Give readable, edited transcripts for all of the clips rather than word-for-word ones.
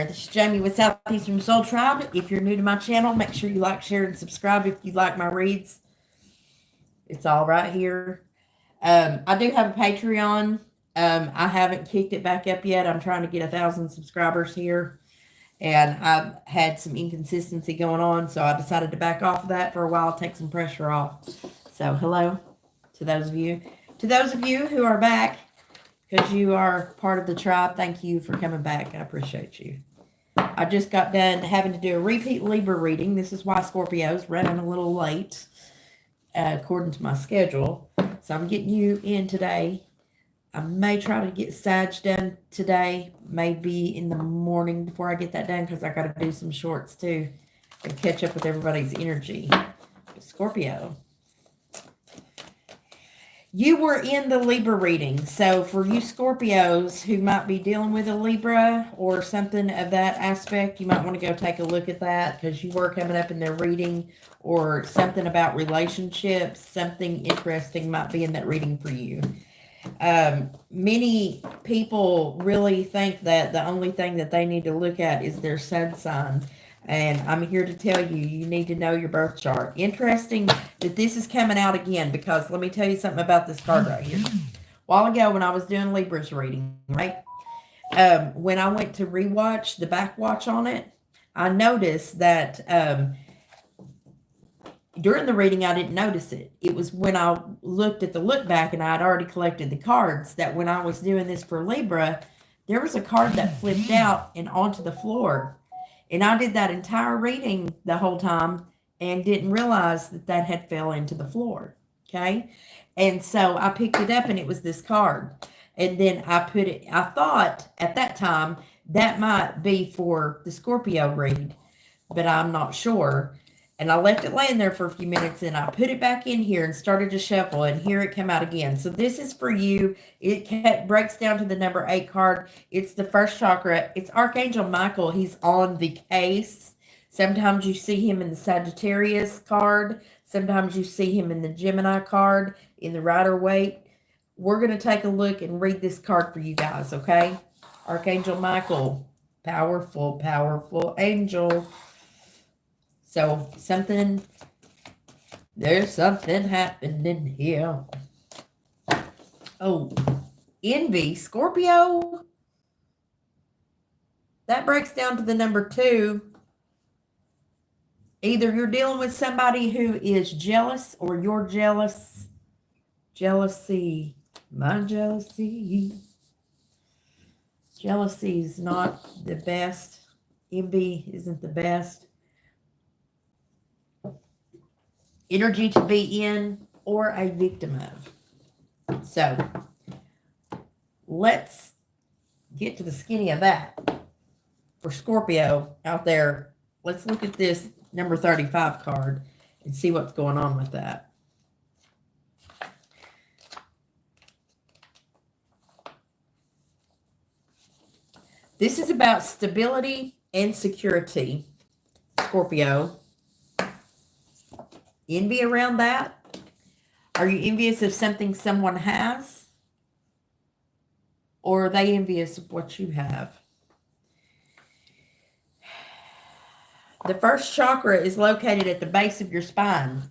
This is Jamie with Southeastern Soul Tribe. If you're new to my channel, make sure you like, share, and subscribe if you like my reads. It's all right here. I do have a Patreon. I haven't kicked it back up yet. I'm trying to get 1,000 subscribers here, and I've had some inconsistency going on, so I decided to back off of that for a while, take some pressure off. So hello to those of you. To those of you who are back, because you are part of the tribe, thank you for coming back. I appreciate you. I just got done having to do a repeat Libra reading. This is why Scorpio's running a little late, according to my schedule. So I'm getting you in today. I may try to get Sag done today, maybe in the morning before I get that done, because I got to do some shorts too and catch up with everybody's energy. Scorpio. You were in the Libra reading, so for you Scorpios who might be dealing with a Libra or something of that aspect, you might want to go take a look at that because you were coming up in their reading, or something about relationships, something interesting might be in that reading for you. Many people really think that the only thing that they need to look at is their sun sign. And I'm here to tell you, you need to know your birth chart. Interesting that this is coming out again, because let me tell you something about this card right here. A while ago when I was doing Libra's reading, right? When I went to rewatch the back watch on it, I noticed that during the reading, I didn't notice it. It was when I looked at the look back and I had already collected the cards that when I was doing this for Libra, there was a card that flipped out and onto the floor. And I did that entire reading the whole time and didn't realize that that had fell into the floor. Okay. And so I picked it up and it was this card. And then I put it, I thought at that time that might be for the Scorpio read, but I'm not sure. And I left it laying there for a few minutes and I put it back in here and started to shuffle, and here it came out again. So this is for you. It breaks down to the number 8 card. It's the first chakra. It's Archangel Michael. He's on the case. Sometimes you see him in the Sagittarius card. Sometimes you see him in the Gemini card, in the Rider-Waite. We're going to take a look and read this card for you guys, okay? Archangel Michael, powerful, powerful angel. So there's something happening here. Oh, envy, Scorpio. That breaks down to the number 2. Either you're dealing with somebody who is jealous or you're jealous. Jealousy, my jealousy. Jealousy is not the best. Envy isn't the best energy to be in or a victim of. So let's get to the skinny of that. For Scorpio out there, let's look at this number 35 card and see what's going on with that. This is about stability and security, Scorpio. Envy around that? Are you envious of something someone has? Or are they envious of what you have? The first chakra is located at the base of your spine.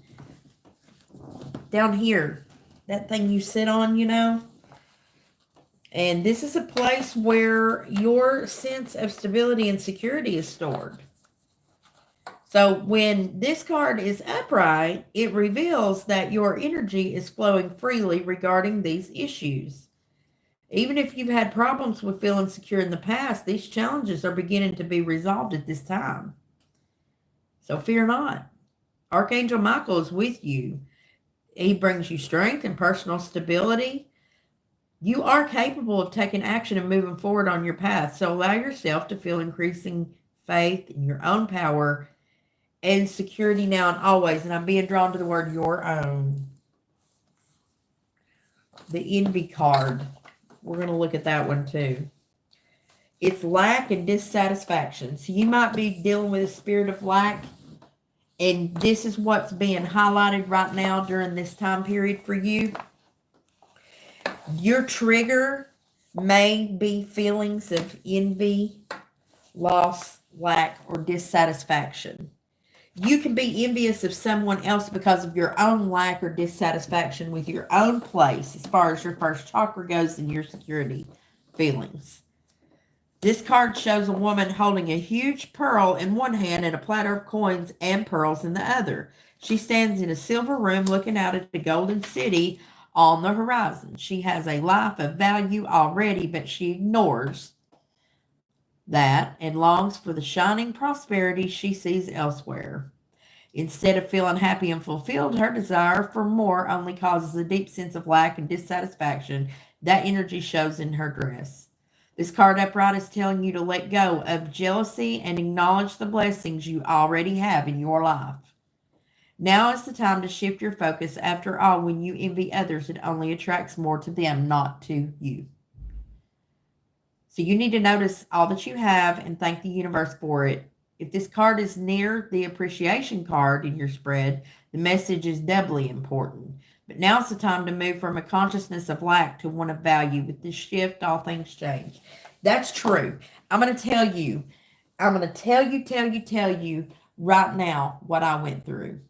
Down here. That thing you sit on, you know? And this is a place where your sense of stability and security is stored. So when this card is upright, it reveals that your energy is flowing freely regarding these issues. Even if you've had problems with feeling secure in the past, these challenges are beginning to be resolved at this time. So fear not. Archangel Michael is with you. He brings you strength and personal stability. You are capable of taking action and moving forward on your path. So allow yourself to feel increasing faith in your own power and security now and always. And I'm being drawn to the word your own. The envy card. We're going to look at that one too. It's lack and dissatisfaction. So you might be dealing with a spirit of lack. And this is what's being highlighted right now during this time period for you. Your trigger may be feelings of envy loss, lack, or dissatisfaction. You can be envious of someone else because of your own lack or dissatisfaction with your own place as far as your first chakra goes and your security feelings. This card shows a woman holding a huge pearl in one hand and a platter of coins and pearls in the other. She stands in a silver room looking out at the golden city on the horizon. She has a life of value already, but she ignores that and longs for the shining prosperity she sees elsewhere. Instead of feeling happy and fulfilled, her desire for more only causes a deep sense of lack and dissatisfaction. That energy shows in her dress. This card upright is telling you to let go of jealousy and acknowledge the blessings you already have in your life. Now is the time to shift your focus. After all, when you envy others, it only attracts more to them, not to you. So you need to notice all that you have and thank the universe for it. If this card is near the appreciation card in your spread, the message is doubly important. But now it's the time to move from a consciousness of lack to one of value. With this shift, all things change. That's true. I'm going to tell you right now what I went through.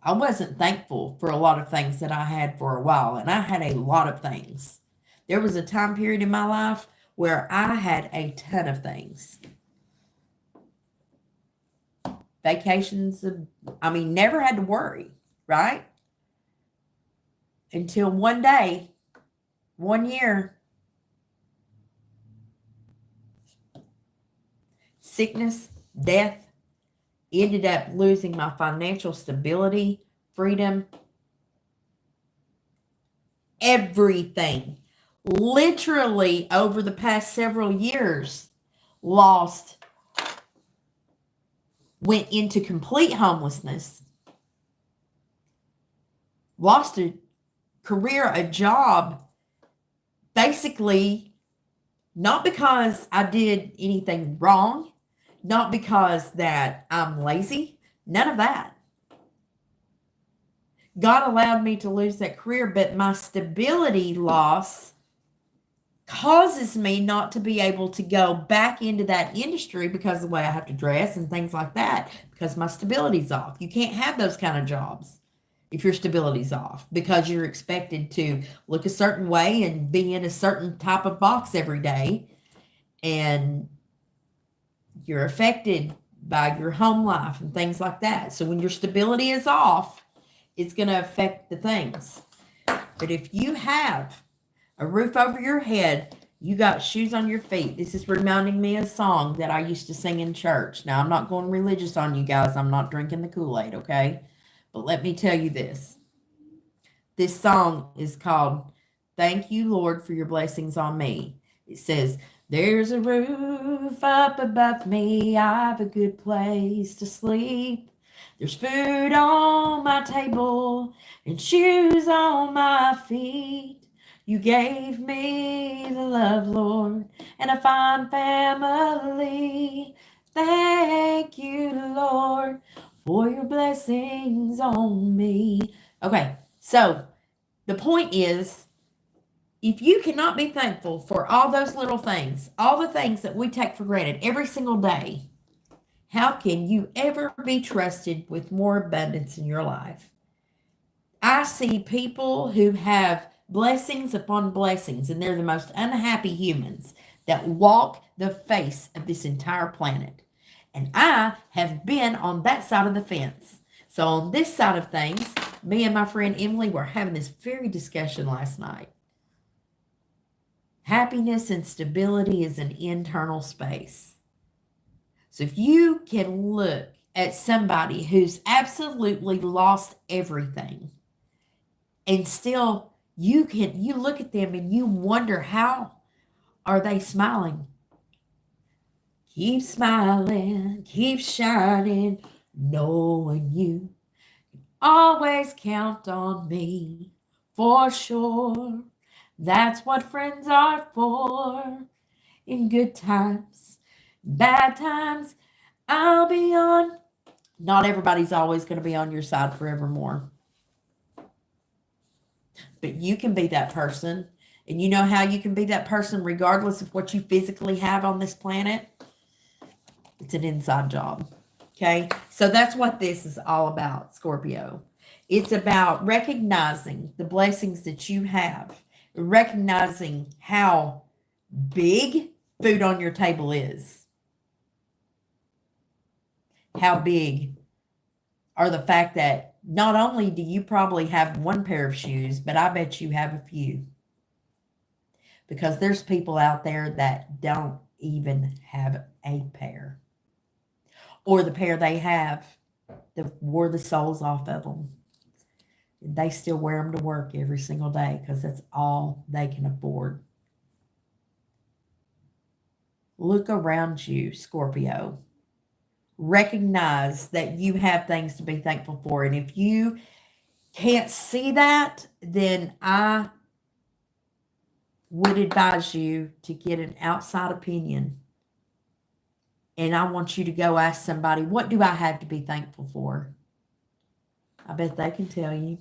I wasn't thankful for a lot of things that I had for a while, and I had a lot of things. There was a time period in my life where I had a ton of things. Vacations, never had to worry, right? Until one day, one year, sickness, death, ended up losing my financial stability, freedom, everything. Literally over the past several years, went into complete homelessness, lost a career, a job, basically not because I did anything wrong, not because that I'm lazy, none of that. God allowed me to lose that career, but my stability loss causes me not to be able to go back into that industry because of the way I have to dress and things like that, because my stability's off. You can't have those kind of jobs if your stability's off, because you're expected to look a certain way and be in a certain type of box every day, and you're affected by your home life and things like that. So when your stability is off, it's going to affect the things. But if you have a roof over your head, you got shoes on your feet. This is reminding me of a song that I used to sing in church. Now, I'm not going religious on you guys. I'm not drinking the Kool-Aid, okay? But let me tell you this. This song is called Thank You, Lord, for Your Blessings on Me. It says, there's a roof up above me. I've a good place to sleep. There's food on my table and shoes on my feet. You gave me the love, Lord, and a fine family. Thank you, Lord, for your blessings on me. Okay, so the point is, if you cannot be thankful for all those little things, all the things that we take for granted every single day, how can you ever be trusted with more abundance in your life? I see people who have blessings upon blessings, and they're the most unhappy humans that walk the face of this entire planet. And I have been on that side of the fence. So on this side of things, me and my friend Emily were having this very discussion last night. Happiness and stability is an internal space. So if you can look at somebody who's absolutely lost everything, and still you look at them and you wonder, how are they smiling? Keep smiling, keep shining, knowing you can always count on me for sure. That's what friends are for. In good times, bad times, I'll be on. Not everybody's always going to be on your side forevermore. But you can be that person And you know how you can be that person regardless of what you physically have on this planet? It's an inside job. Okay? So that's what this is all about, Scorpio. It's about recognizing the blessings that you have, recognizing how big food on your table is. How big are the fact that not only do you probably have one pair of shoes, but I bet you have a few. Because there's people out there that don't even have a pair. Or the pair they have, they've wore the soles off of them. They still wear them to work every single day because that's all they can afford. Look around you, Scorpio. Recognize that you have things to be thankful for. And if you can't see that, then I would advise you to get an outside opinion. And I want you to go ask somebody, what do I have to be thankful for? I bet they can tell you.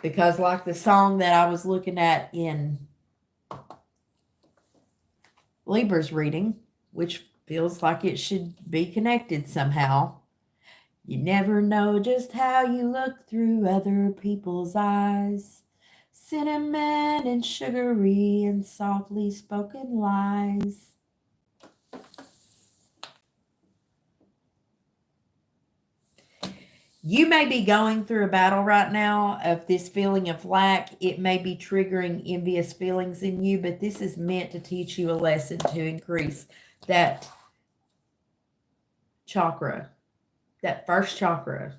Because like the song that I was looking at in Libra's reading, which feels like it should be connected somehow. You never know just how you look through other people's eyes. Cinnamon and sugary and softly spoken lies. You may be going through a battle right now of this feeling of lack. It may be triggering envious feelings in you, but this is meant to teach you a lesson to increase that chakra, that first chakra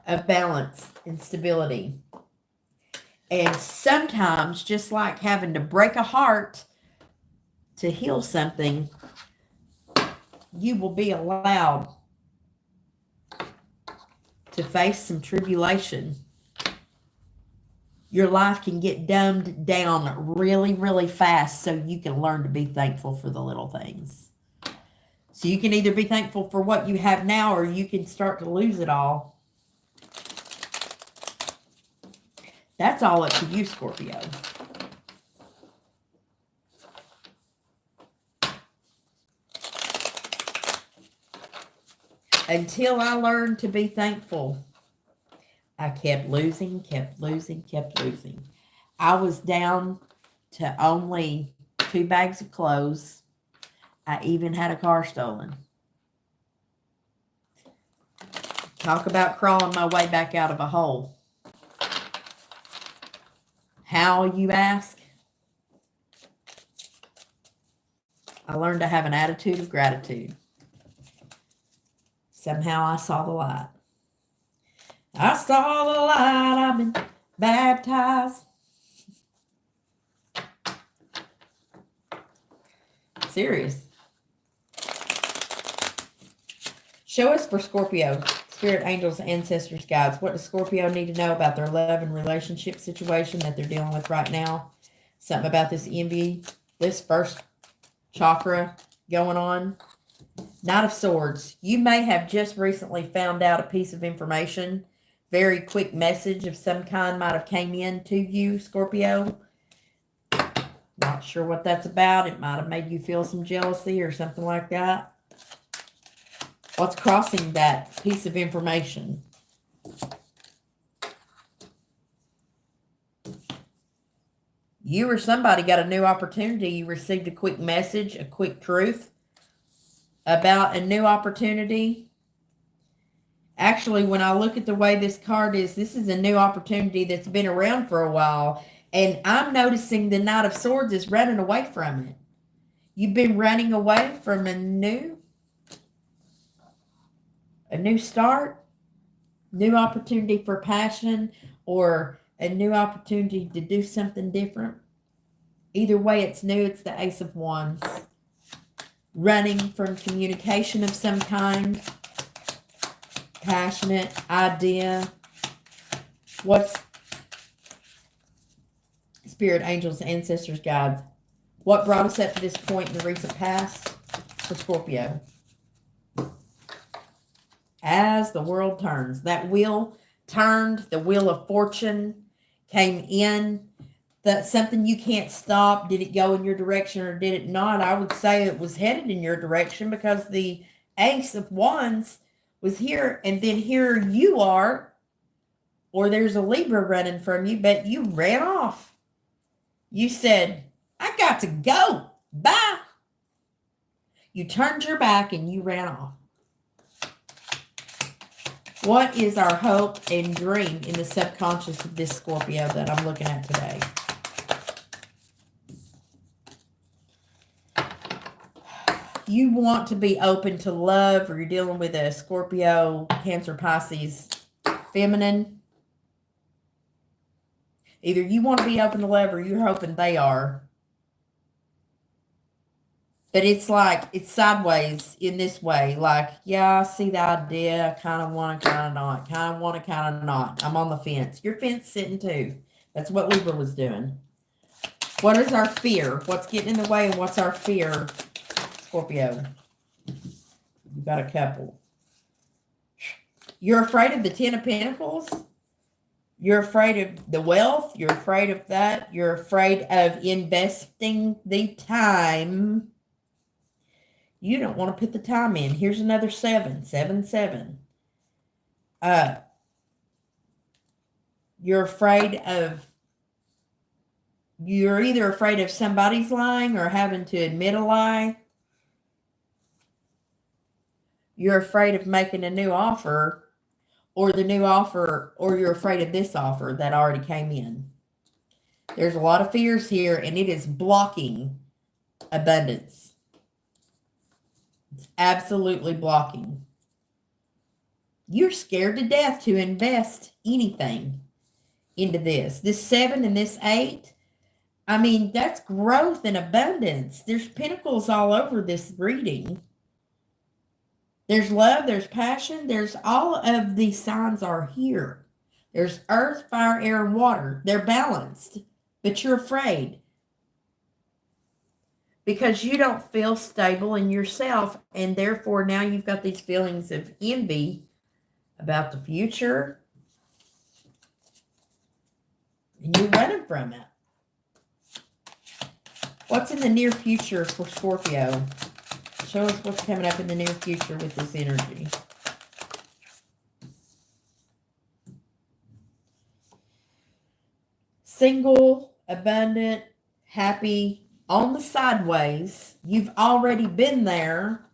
of balance and stability. And sometimes, just like having to break a heart to heal something, you will be allowed to face some tribulation. Your life can get dumbed down really, really fast so you can learn to be thankful for the little things. So you can either be thankful for what you have now or you can start to lose it all. That's all up to you, Scorpio. Until I learned to be thankful, I kept losing, kept losing, kept losing. I was down to only 2 bags of clothes. I even had a car stolen. Talk about crawling my way back out of a hole. How, you ask? I learned to have an attitude of gratitude. Somehow I saw the light. I saw the light. I've been baptized. Serious. Show us for Scorpio, spirit, angels, ancestors, guides. What does Scorpio need to know about their love and relationship situation that they're dealing with right now? Something about this envy, this first chakra going on. Knight of Swords. You may have just recently found out a piece of information. Very quick message of some kind might have came in to you, Scorpio. Not sure what that's about. It might have made you feel some jealousy or something like that. What's crossing that piece of information? You or somebody got a new opportunity. You received a quick message, a quick truth about a new opportunity. Actually, when I look at the way this card is, this is a new opportunity that's been around for a while. And I'm noticing the Knight of Swords is running away from it. You've been running away from a new start, new opportunity for passion, or a new opportunity to do something different. Either way, it's new. It's the Ace of Wands. Running from communication of some kind. Passionate idea. What's spirit, angels, ancestors, guides? What brought us up to this point in the recent past for Scorpio? As the world turns. That wheel turned. The wheel of fortune came in. That something you can't stop. Did it go in your direction or did it not? I would say it was headed in your direction because the Ace of Wands was here, and then here you are, or there's a Libra running from you, but you ran off. You said, I got to go. Bye. You turned your back and you ran off. What is our hope and dream in the subconscious of this Scorpio that I'm looking at today? You want to be open to love, or you're dealing with a Scorpio, Cancer, Pisces, feminine. Either you want to be open to love or you're hoping they are. But it's like, it's sideways in this way. Like, yeah, I see the idea. I kind of want to, kind of not. Kind of want to, kind of not. I'm on the fence. You're fence sitting too. That's what Libra was doing. What is our fear? What's getting in the way and what's our fear, Scorpio? You got a couple. You're afraid of the Ten of Pentacles. You're afraid of the wealth. You're afraid of that. You're afraid of investing the time. You don't want to put the time in. Here's another 7. 7, 7. You're afraid of, you're either afraid of somebody's lying or having to admit a lie. You're afraid of making a new offer, or the new offer, or you're afraid of this offer that already came in. There's a lot of fears here, and it is blocking abundance. It's absolutely blocking. You're scared to death to invest anything into this. This 7 and this 8, I mean, that's growth and abundance. There's pentacles all over this reading. There's love, there's passion, there's all of these signs are here. There's earth, fire, air, and water. They're balanced, but you're afraid because you don't feel stable in yourself, and therefore now you've got these feelings of envy about the future, and you're running from it. What's in the near future for Scorpio? Show us what's coming up in the near future with this energy. Single, abundant, happy, on the sideways. You've already been there.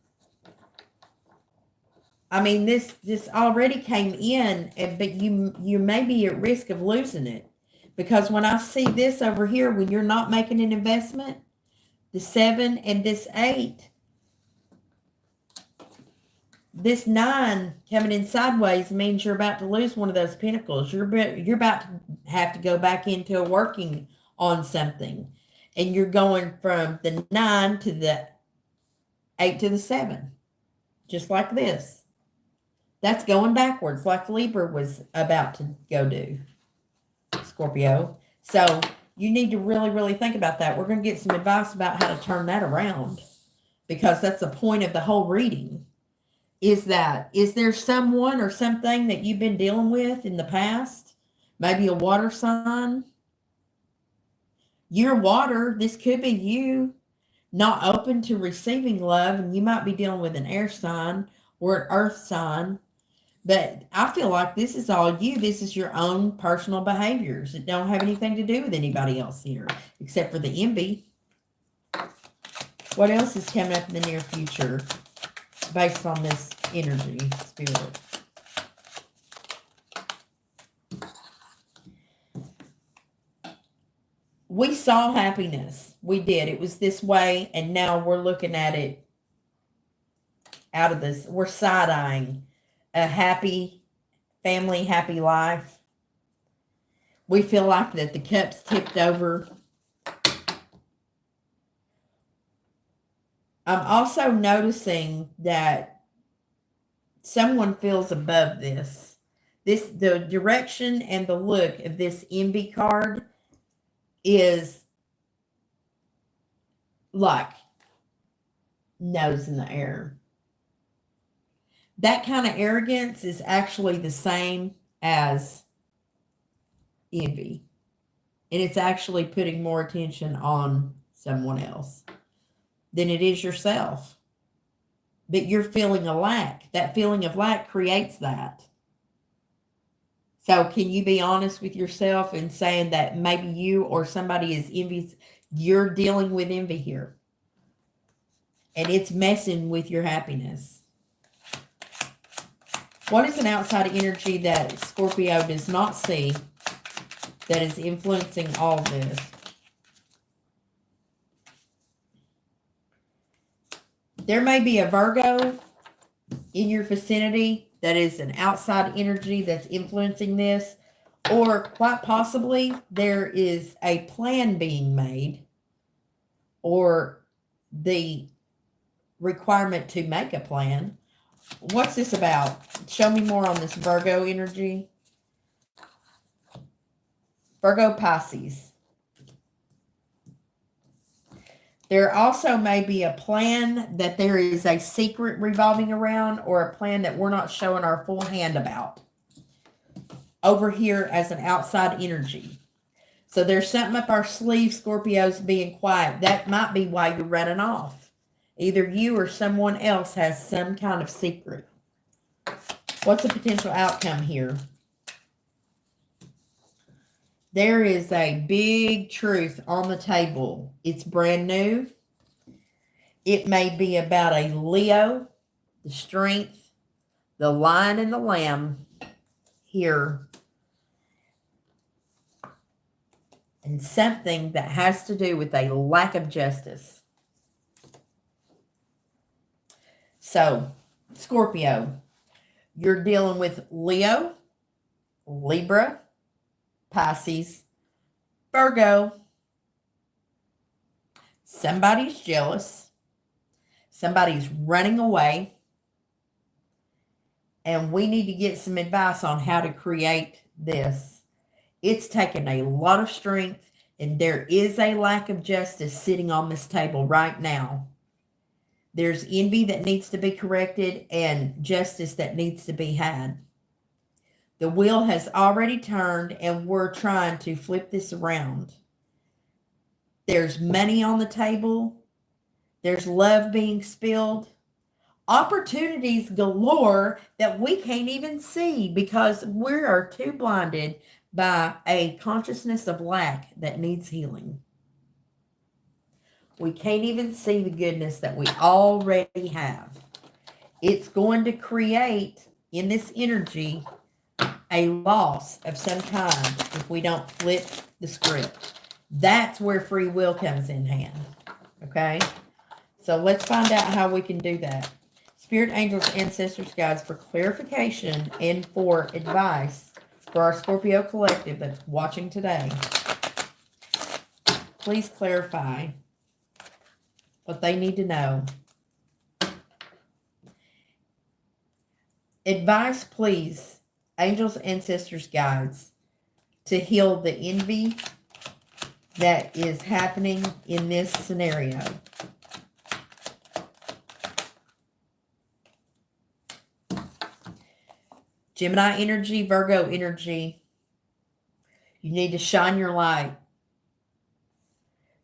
I mean, this already came in, but you may be at risk of losing it. Because when I see this over here, when you're not making an investment, the 7 and this 8, this 9 coming in sideways means you're about to lose one of those pentacles. You're about to have to go back into working on something. And you're going from the 9 to the 8 to the 7. Just like this. That's going backwards, like Libra was about to go do, Scorpio. So you need to really, really think about that. We're going to get some advice about how to turn that around, because that's the point of the whole reading. Is there someone or something that you've been dealing with in the past? Maybe a water sign. You're water. This could be you not open to receiving love, and you might be dealing with an air sign or an earth sign. But I feel like this is all you. This is your own personal behaviors. It don't have anything to do with anybody else here, except for the envy. What else is coming up in the near future based on this energy, spirit? We saw happiness. We did. It was this way, and now we're looking at it out of this. We're side-eyeing a happy family, happy life. We feel like that the cup's tipped over. I'm also noticing that someone feels above this. The direction and the look of this envy card is like nose in the air. That kind of arrogance is actually the same as envy. and it's actually putting more attention on someone else than it is yourself. But you're feeling a lack. That feeling of lack creates that. So can you be honest with yourself and saying that maybe you or somebody is envious? You're dealing with envy here. And it's messing with your happiness. What is an outside energy that Scorpio does not see that is influencing all this? There may be a Virgo in your vicinity that is an outside energy that's influencing this, or quite possibly there is a plan being made, or the requirement to make a plan. What's this about? Show me more on this Virgo energy. Virgo Pisces. There also may be a plan that there is a secret revolving around, or a plan that we're not showing our full hand about over here as an outside energy. So there's something up our sleeve, Scorpios, being quiet. That might be why you're running off. Either you or someone else has some kind of secret. What's the potential outcome here? There is a big truth on the table. It's brand new. It may be about a Leo, the strength, the lion and the lamb here. And something that has to do with a lack of justice. So, Scorpio, you're dealing with Leo, Libra, Pisces, Virgo. Somebody's jealous. Somebody's running away. And we need to get some advice on how to create this. It's taken a lot of strength, and there is a lack of justice sitting on this table right now. There's envy that needs to be corrected and justice that needs to be had. The wheel has already turned, and we're trying to flip this around. There's money on the table. There's love being spilled. Opportunities galore that we can't even see because we are too blinded by a consciousness of lack that needs healing. We can't even see the goodness that we already have. It's going to create in this energy a loss of some kind if we don't flip the script. That's where free will comes in hand. Okay? So let's find out how we can do that. Spirit, angels, ancestors, guides, for clarification and for advice for our Scorpio collective that's watching today. Please clarify what they need to know. Advice, please, angels, ancestors, guides, to heal the envy that is happening in this scenario. Gemini energy, Virgo energy, you need to shine your light.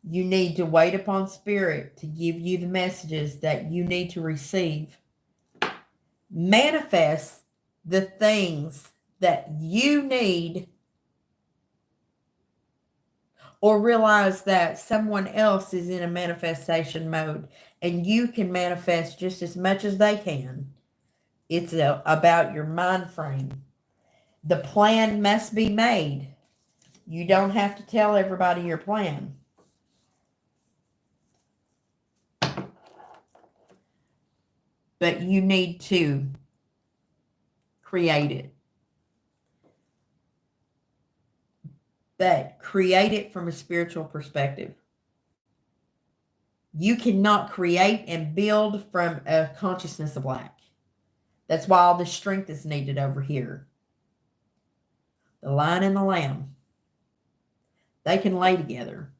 You need to wait upon Spirit to give you the messages that you need to receive. Manifest the things that you need, or realize that someone else is in a manifestation mode and you can manifest just as much as they can. It's about your mind frame. The plan must be made. You don't have to tell everybody your plan. But you need to create it. But create it from a spiritual perspective. You cannot create and build from a consciousness of lack. That's why all the strength is needed over here. The lion and the lamb. They can lay together.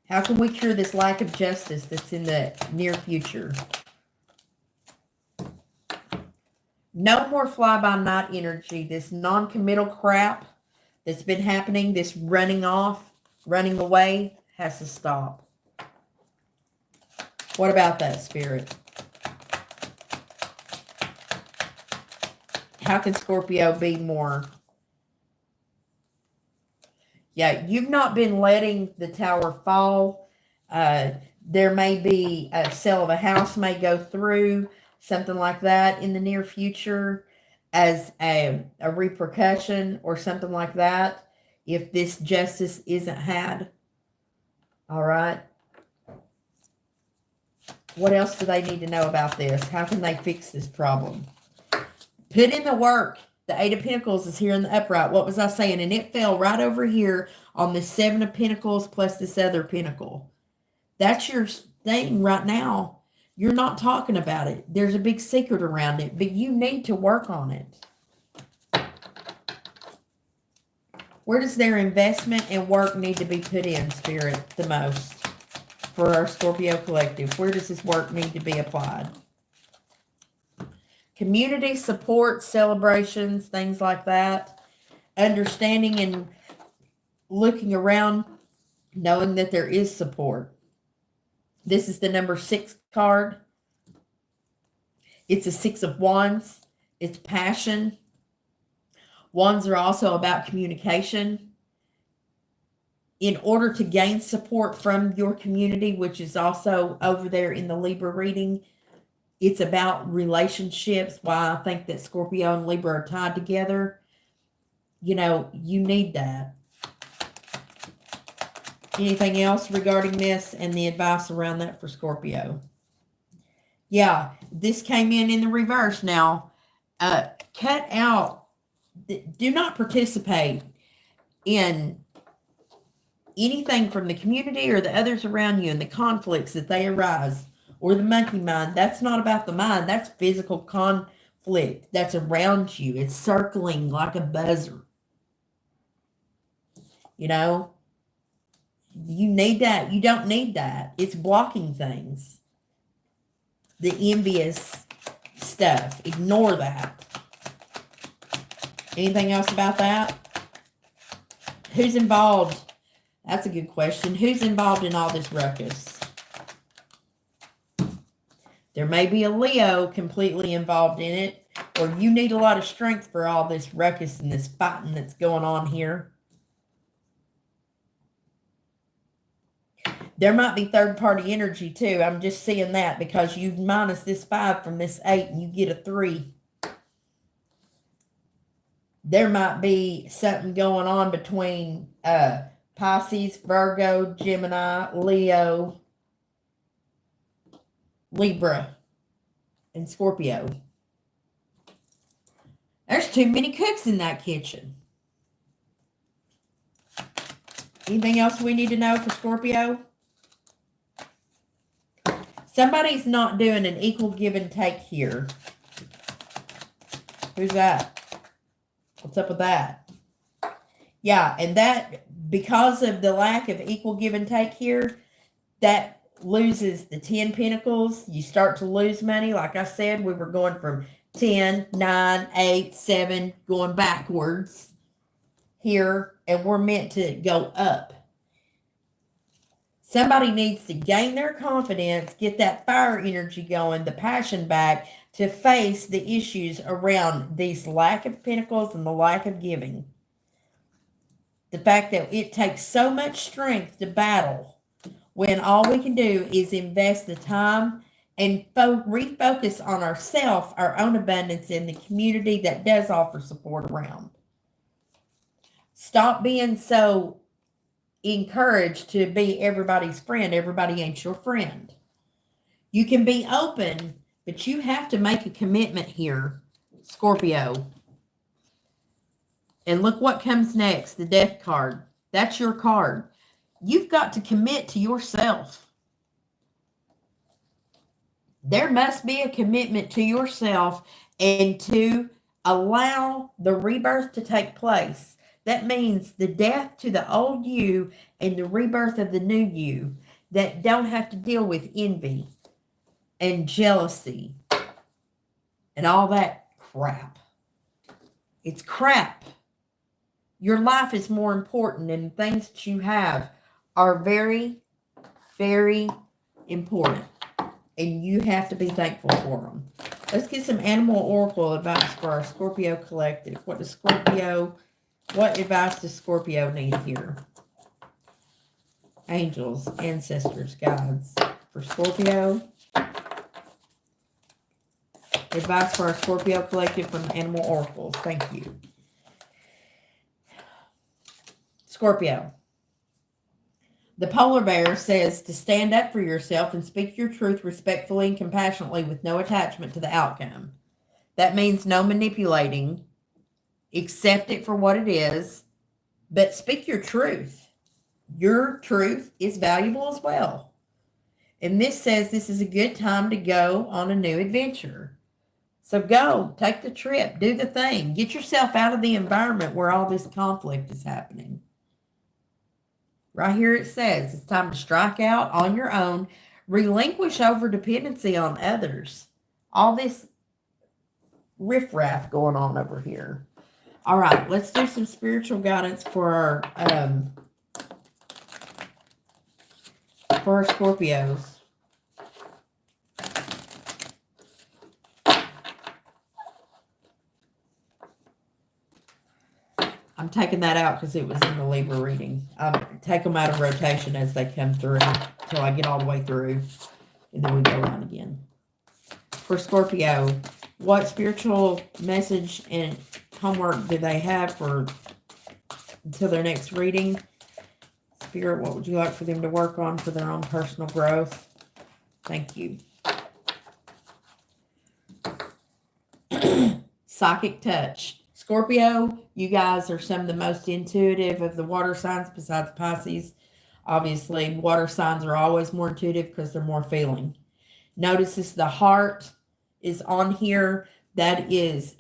How can we cure this lack of justice that's in the near future? No more fly-by-night energy, this non-committal crap that's been happening, this running off. Running away has to stop. What about that, Spirit? How can Scorpio be more? Yeah, you've not been letting the tower fall. There may be a sale of a house may go through, something like that in the near future as a repercussion or something like that if this justice isn't had. All right. What else do they need to know about this? How can they fix this problem? Put in the work. The Eight of Pentacles is here in the upright. What was I saying? And it fell right over here on the Seven of Pentacles plus this other pentacle. That's your thing right now. You're not talking about it. There's a big secret around it, but you need to work on it. Where does their investment and work need to be put in, Spirit, the most for our Scorpio collective? Where does this work need to be applied? Community support, celebrations, things like that. Understanding and looking around, knowing that there is support. This is the number 6 card. It's a 6 of Wands. It's passion. Wands are also about communication. In order to gain support from your community, which is also over there in the Libra reading, it's about relationships. Why I think that Scorpio and Libra are tied together. You know, you need that. Anything else regarding this and the advice around that for Scorpio? Yeah, this came in the reverse now. Cut out. Do not participate in anything from the community or the others around you and the conflicts that they arise. Or the monkey mind. That's not about the mind. That's physical conflict that's around you. It's circling like a buzzer. You know? You need that. You don't need that. It's blocking things. The envious stuff. Ignore that. Anything else about that? Who's involved? That's a good question. Who's involved in all this ruckus? There may be a Leo completely involved in it, or you need a lot of strength for all this ruckus and this fighting that's going on here. There might be third-party energy, too. I'm just seeing that because you minus this 5 from this 8 and you get a 3. There might be something going on between Pisces, Virgo, Gemini, Leo, Libra, and Scorpio. There's too many cooks in that kitchen. Anything else we need to know for Scorpio? Somebody's not doing an equal give and take here. Who's that? What's up with that? Yeah, and that, because of the lack of equal give and take here, that loses the 10 pentacles. You start to lose money. Like I said, we were going from 10, 9, 8, 7, going backwards here, and we're meant to go up. Somebody needs to gain their confidence, get that fire energy going, the passion back to face the issues around these lack of pentacles and the lack of giving. The fact that it takes so much strength to battle when all we can do is invest the time and refocus on ourselves, our own abundance in the community that does offer support around. Stop being so encouraged to be everybody's friend. Everybody ain't your friend. You can be open, but you have to make a commitment here, Scorpio. And look what comes next, the Death card. That's your card. You've got to commit to yourself. There must be a commitment to yourself and to allow the rebirth to take place. That means the death to the old you and the rebirth of the new you that don't have to deal with envy and jealousy and all that crap. It's crap. Your life is more important, and the things that you have are very, very important. And you have to be thankful for them. Let's get some animal oracle advice for our Scorpio collective. What advice does Scorpio need here? Angels, ancestors, guides for Scorpio. Advice for our Scorpio collective from Animal Oracles. Thank you. Scorpio. The polar bear says to stand up for yourself and speak your truth respectfully and compassionately with no attachment to the outcome. That means no manipulating. Accept it for what it is, but speak your truth. Your truth is valuable as well. And this says this is a good time to go on a new adventure. So go, take the trip, do the thing. Get yourself out of the environment where all this conflict is happening. Right here it says it's time to strike out on your own, relinquish over dependency on others. All this riffraff going on over here. All right, let's do some spiritual guidance for our Scorpios. I'm taking that out because it was in the Libra reading. Take them out of rotation as they come through until I get all the way through, and then we go around again. For Scorpio, what spiritual message and homework do they have for until their next reading? Spirit, what would you like for them to work on for their own personal growth? Thank you. Psychic touch. Scorpio, you guys are some of the most intuitive of the water signs besides Pisces. Obviously, water signs are always more intuitive because they're more feeling. Notice this, the heart is on here. That is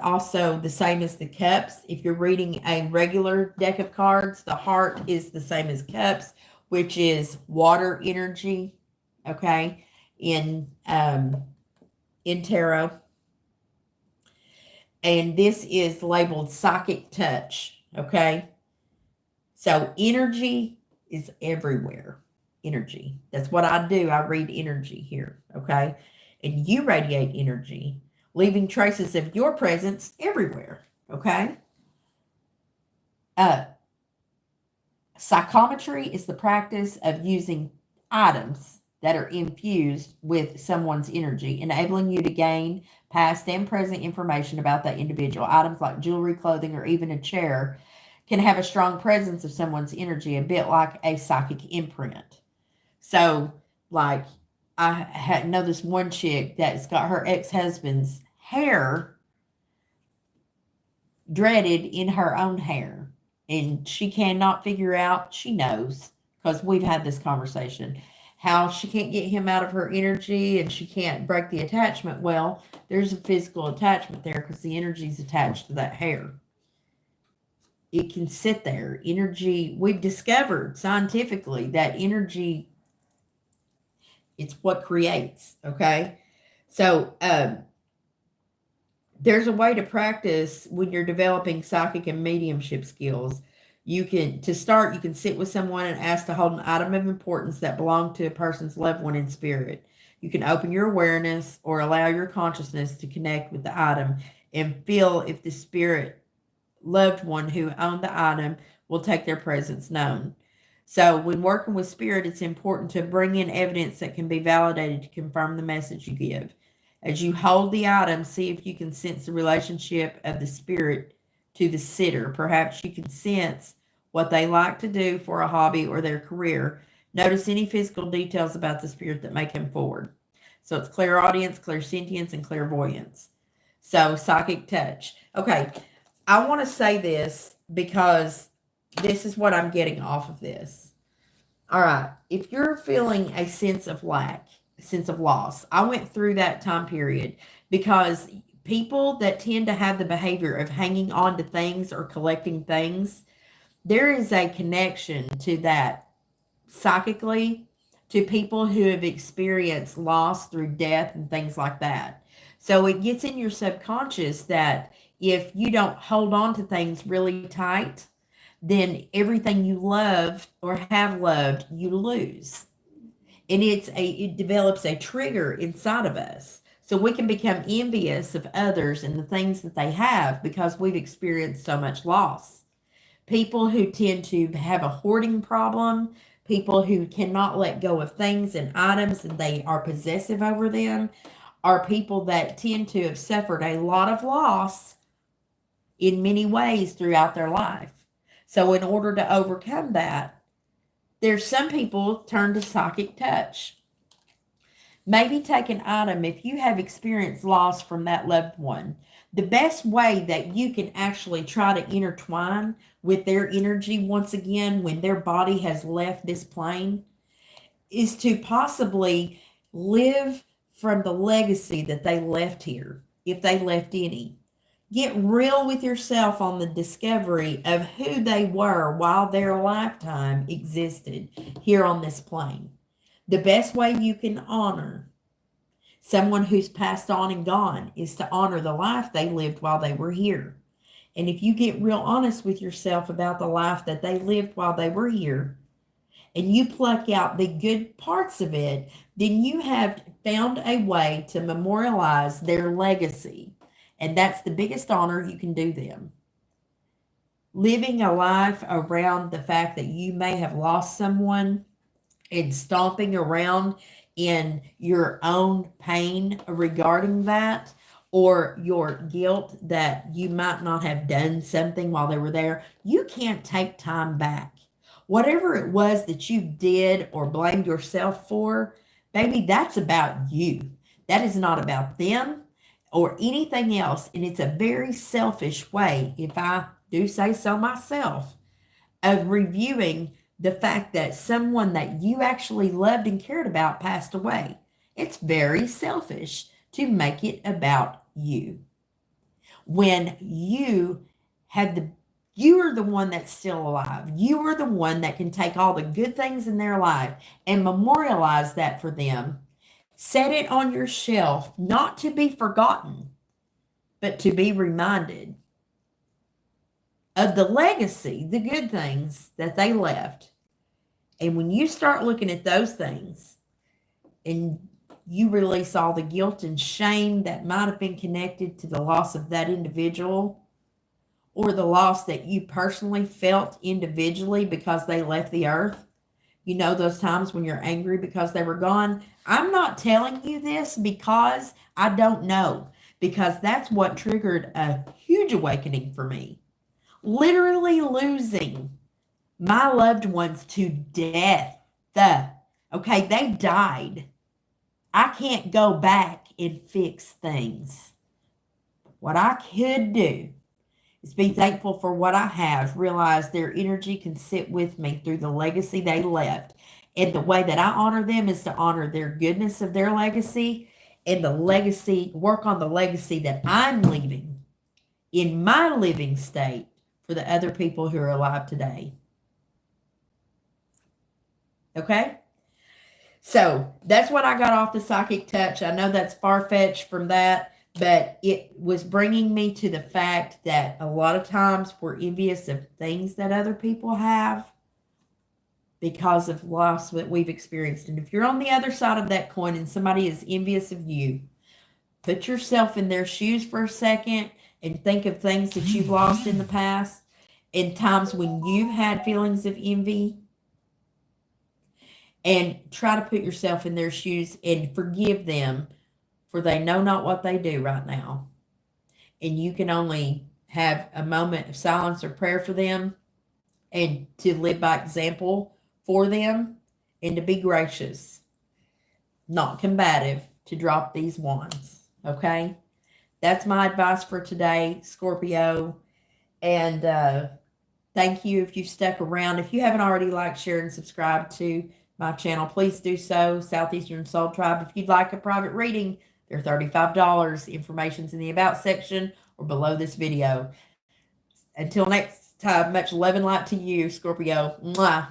also the same as the cups. If you're reading a regular deck of cards, the heart is the same as cups, which is water energy, okay, in tarot. And this is labeled psychic touch, okay? So energy is everywhere. Energy. That's what I do. I read energy here, okay? And you radiate energy, leaving traces of your presence everywhere, okay? Psychometry is the practice of using items that are infused with someone's energy, enabling you to gain past and present information about that individual. Items like jewelry, clothing, or even a chair can have a strong presence of someone's energy, a bit like a psychic imprint. So, like, I know this one chick that's got her ex-husband's hair dreaded in her own hair, and she cannot figure out, she knows, because we've had this conversation, how she can't get him out of her energy and she can't break the attachment. Well, there's a physical attachment there because the energy is attached to that hair. It can sit there. Energy, we've discovered scientifically that energy, it's what creates, okay? So there's a way to practice when you're developing psychic and mediumship skills. You can sit with someone and ask to hold an item of importance that belonged to a person's loved one in spirit. You can open your awareness or allow your consciousness to connect with the item and feel if the spirit loved one who owned the item will take their presence known. So when working with spirit, it's important to bring in evidence that can be validated to confirm the message you give. As you hold the item, see if you can sense the relationship of the spirit to the sitter. Perhaps you can sense what they like to do for a hobby or their career. Notice any physical details about the spirit that may come forward. So it's clairaudience, clairsentience, and clairvoyance. So psychic touch. Okay, I want to say this because this is what I'm getting off of this. All right, if you're feeling a sense of lack, a sense of loss, I went through that time period because people that tend to have the behavior of hanging on to things or collecting things, there is a connection to that psychically to people who have experienced loss through death and things like that. So it gets in your subconscious that if you don't hold on to things really tight, then everything you love or have loved, you lose. And it develops a trigger inside of us. So we can become envious of others and the things that they have because we've experienced so much loss. People who tend to have a hoarding problem, people who cannot let go of things and items and they are possessive over them, are people that tend to have suffered a lot of loss in many ways throughout their life. So in order to overcome that, there's some people turn to psychic touch. Maybe take an item if you have experienced loss from that loved one. The best way that you can actually try to intertwine with their energy once again when their body has left this plane is to possibly live from the legacy that they left here, if they left any. Get real with yourself on the discovery of who they were while their lifetime existed here on this plane. The best way you can honor someone who's passed on and gone is to honor the life they lived while they were here. And if you get real honest with yourself about the life that they lived while they were here, and you pluck out the good parts of it, then you have found a way to memorialize their legacy. And that's the biggest honor you can do them. Living a life around the fact that you may have lost someone and stomping around in your own pain regarding that, or your guilt that you might not have done something while they were there, you can't take time back. Whatever it was that you did or blamed yourself for, baby, that's about you. That is not about them or anything else. And it's a very selfish way, if I do say so myself, of reviewing the fact that someone that you actually loved and cared about passed away. It's very selfish to make it about you. When you are the one that's still alive. You are the one that can take all the good things in their life and memorialize that for them. Set it on your shelf, not to be forgotten, but to be reminded of the legacy, the good things that they left. And when you start looking at those things and you release all the guilt and shame that might have been connected to the loss of that individual, or the loss that you personally felt individually because they left the earth, you know, those times when you're angry because they were gone. I'm not telling you this because I don't know, because that's what triggered a huge awakening for me. Literally losing my loved ones to death. Okay, they died. I can't go back and fix things. What I could do is be thankful for what I have, realize their energy can sit with me through the legacy they left. And the way that I honor them is to honor their goodness of their legacy and the legacy, work on the legacy that I'm leaving in my living state for the other people who are alive today. Okay? So that's what I got off the psychic touch. I know that's far-fetched from that, but it was bringing me to the fact that a lot of times we're envious of things that other people have because of loss that we've experienced. And if you're on the other side of that coin and somebody is envious of you, put yourself in their shoes for a second and think of things that you've lost in the past and times when you've had feelings of envy, and try to put yourself in their shoes and forgive them, for they know not what they do right now. And you can only have a moment of silence or prayer for them and to live by example for them and to be gracious, not combative, to drop these wands. Okay? That's my advice for today, Scorpio. And thank you if you've stuck around. If you haven't already liked, shared, and subscribed to my channel, please do so. Southeastern Soul Tribe. If you'd like a private reading, they're $35. Information's in the About section or below this video. Until next time, much love and light to you, Scorpio. Mwah.